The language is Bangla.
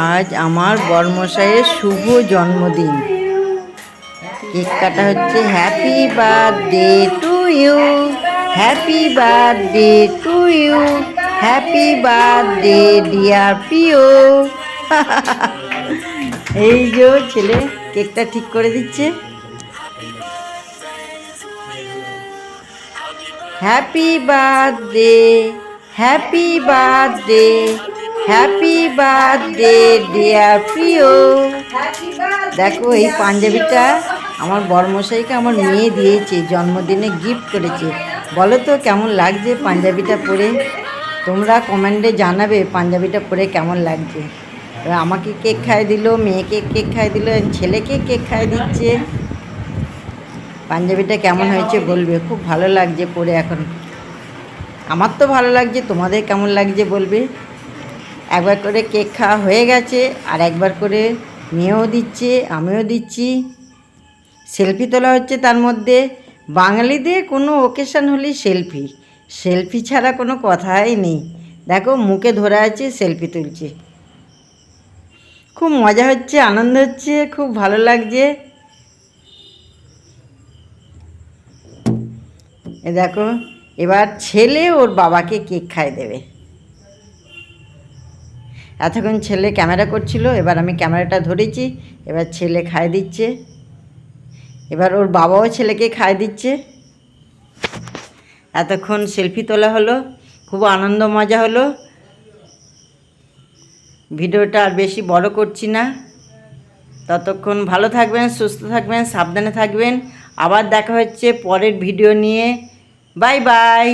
আজ আমার বরমশাইয়ের শুভ জন্মদিন। কেক কাটা হচ্ছে। Happy birthday to you, happy birthday to you, happy birthday dear Priyo. এই যে ছেলে কেকটা ঠিক করে দিচ্ছে। Happy birthday, happy birthday, happy birthday dear Priyo. দেখো এই পাঞ্জাবিটা আমার বরমশাইকে আমার মেয়ে দিয়েছে, জন্মদিনে গিফট করেছে। বলো তো কেমন লাগছে পাঞ্জাবিটা পরে? তোমরা কমেন্টে জানাবে পাঞ্জাবিটা পরে কেমন লাগছে। আমাকে কেক খাইয়ে দিল, মেয়েকে কেক খাইয়ে দিল, ছেলেকে কেক খাইয়ে দিচ্ছে। পাঞ্জাবিটা কেমন হয়েছে বলবে। খুব ভালো লাগছে পরে এখন। আমার তো ভালো লাগছে, তোমাদের কেমন লাগছে বলবে। একবার করে কেক খাওয়া হয়ে গেছে, আর একবার করে মেয়েও দিচ্ছে, আমিও দিচ্ছি। সেলফি তোলা হচ্ছে তার মধ্যে। বাঙালিদের কোনো ওকেশান হলেই সেলফি, সেলফি ছাড়া কোনো কথাই নেই। দেখো মুখে ধরে আছে, সেলফি তুলছে। খুব মজা হচ্ছে, আনন্দ হচ্ছে, খুব ভালো লাগছে। এ দেখো এবার ছেলে ওর বাবাকে কেক খাইয়ে দেবে। এতক্ষণ ছেলে ক্যামেরা করছিল, এবার আমি ক্যামেরাটা ধরেছি। এবার ছেলে খাইয়ে দিচ্ছে। এবার ওর বাবাও ছেলেকে খাইয়ে দিচ্ছে। এতক্ষণ সেলফি তোলা হলো, খুব আনন্দ মজা হলো। ভিডিওটা আর বেশি বড় করছি না। ততক্ষণ ভালো থাকবেন, সুস্থ থাকবেন, সাবধানে থাকবেন। আবার দেখা হচ্ছে পরের ভিডিও নিয়ে। Bye bye.